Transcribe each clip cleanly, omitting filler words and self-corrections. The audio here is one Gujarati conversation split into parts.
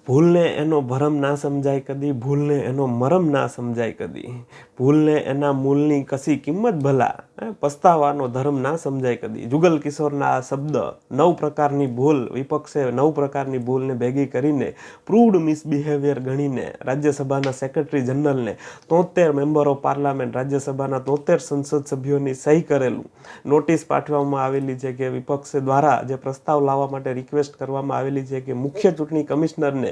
ભૂલને એનો ભરમ ના સમજાય કદી, ભૂલને એનો મરમ ના સમજાય કદી, ભૂલને એના મૂળની કશી કિંમત ભલા, પસ્તાવાનો ધર્મ ના સમજાય કદી. જુગલ કિશોરના આ શબ્દ, 9 પ્રકારની ભૂલ, વિપક્ષે 9 પ્રકારની ભૂલને ભેગી કરીને પ્રૂવડ મિસબિહેવિયર ગણીને રાજ્યસભાના સેક્રેટરી જનરલને 73 મેમ્બર ઓફ પાર્લામેન્ટ, રાજ્યસભાના 73 સંસદ સભ્યોની સહી કરેલું નોટિસ પાઠવવામાં આવેલી છે કે વિપક્ષ દ્વારા જે પ્રસ્તાવ લાવવા માટે રિક્વેસ્ટ કરવામાં આવેલી છે કે મુખ્ય ચૂંટણી કમિશનરને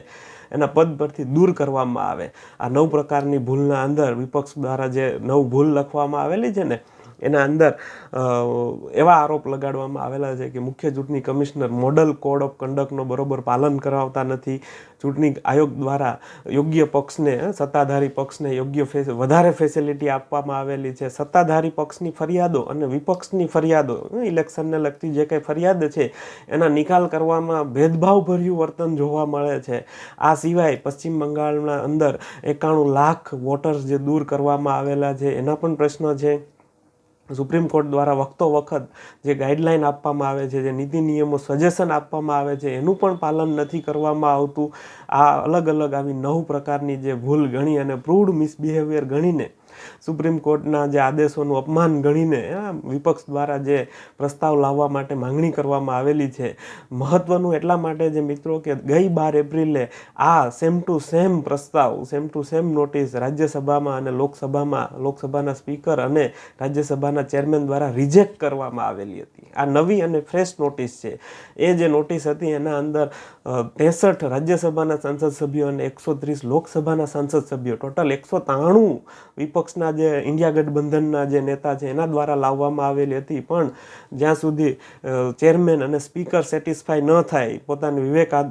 એના પદ પરથી દૂર કરવામાં આવે. આ 9 પ્રકારની ભૂલના અંદર વિપક્ષ દ્વારા જે 9 ભૂલ લખવામાં આવેલી છે ને એના અંદર એવા આરોપ લગાડવામાં આવેલા છે કે મુખ્ય ચૂંટણી કમિશનર મોડલ કોડ ઓફ કન્ડક્ટનો બરોબર પાલન કરાવતા નથી. ચૂંટણી આયોગ દ્વારા યોગ્ય પક્ષને, સત્તાધારી પક્ષને યોગ્ય વધારે ફેસિલિટી આપવામાં આવેલી છે. સત્તાધારી પક્ષની ફરિયાદો અને વિપક્ષની ફરિયાદો, ઇલેક્શનને લગતી જે કંઈ ફરિયાદ છે એના નિકાલ કરવામાં ભેદભાવભર્યું વર્તન જોવા મળે છે. આ સિવાય પશ્ચિમ બંગાળના અંદર 91 લાખ વોટર્સ જે દૂર કરવામાં આવેલા છે એના પણ પ્રશ્ન છે. સુપ્રીમ કોર્ટ દ્વારા વખતો વખત જે ગાઈડલાઈન આપવામાં આવે છે, જે નીતિ નિયમો સજેશન આપવામાં આવે છે એનું પણ પાલન નથી કરવામાં આવતું. આ અલગ અલગ આવી 9 પ્રકારની જે ભૂલ ગણી અને પ્રૂવડ મિસબિહેવિયર ગણીને સુપ્રીમ કોર્ટના જે આદેશોનું અપમાન ગણીને વિપક્ષ દ્વારા જે પ્રસ્તાવ લાવવા માટે માંગણી કરવામાં આવેલી છે. મહત્વનું એટલા માટે છે મિત્રો કે ગઈ 12 એપ્રિલે આ સેમ ટુ સેમ પ્રસ્તાવ, સેમ ટુ સેમ નોટિસ રાજ્યસભામાં અને લોકસભાના સ્પીકર અને રાજ્યસભાના ચેરમેન દ્વારા રિજેક્ટ કરવામાં આવેલી હતી. આ નવી અને ફ્રેશ નોટિસ છે. એ જે નોટિસ હતી એના અંદર 63 રાજ્યસભાના સાંસદ સભ્યો અને 130 લોકસભાના સાંસદ સભ્યો, ટોટલ 193 વિપક્ષના જે ઇન્ડિયા ગઠબંધનના જે નેતા છે એના દ્વારા લાવવામાં આવેલી હતી. પણ જ્યાં સુધી ચેરમેન અને સ્પીકર સેટિસ્ફાય ન થાય, પોતાની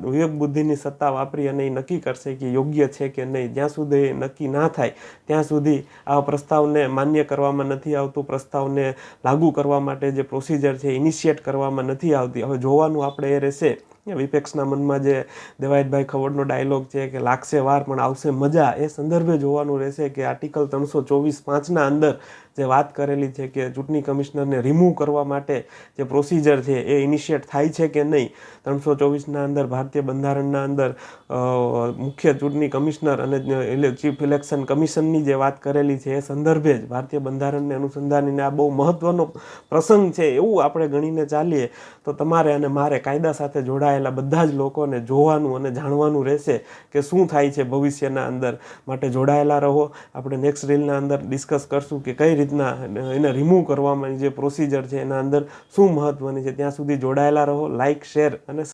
વિવેક બુદ્ધિની સત્તા વાપરી અને એ નક્કી કરશે કે યોગ્ય છે કે નહીં, જ્યાં સુધી નક્કી ના થાય ત્યાં સુધી આ પ્રસ્તાવને માન્ય કરવામાં નથી આવતું. પ્રસ્તાવને લાગુ કરવા માટે જે પ્રોસિજર છે ઇનિશિએટ કરવામાં નથી આવતી. હવે જોવાનું આપણે એ રહેશે. વિપક્ષના મનમાં જે દેવાયતભાઈ ખવડનો ડાયલોગ છે કે લાગશે વાર પણ આવશે મજા, એ સંદર્ભે જોવાનું રહેશે કે આર્ટિકલ 324(5) અંદર જે વાત કરેલી છે કે ચૂંટણી કમિશનરને રિમૂવ કરવા માટે જે પ્રોસિજર છે એ ઇનિશિએટ થાય છે કે નહીં. 324ના અંદર ભારતીય બંધારણના અંદર મુખ્ય ચૂંટણી કમિશનર અને ચીફ ઇલેક્શન કમિશનની જે વાત કરેલી છે એ સંદર્ભે જ ભારતીય બંધારણને અનુસંધાનીને આ બહુ મહત્વનો પ્રસંગ છે એવું આપણે ગણીને ચાલીએ તો તમારે અને મારે કાયદા સાથે જોડાયેલા બધા જ લોકોને જોવાનું અને જાણવાનું રહેશે કે શું થાય છે ભવિષ્યના અંદર. માટે જોડાયેલા રહો. આપણે નેક્સ્ટ રીલના અંદર ડિસ્કસ કરશું કે કઈ રીતના એને રિમૂવ કરવામાં જે પ્રોસિજર છે એના અંદર શું મહત્વની છે. ત્યાં સુધી જોડાયેલા રહો. લાઇક, શેર અને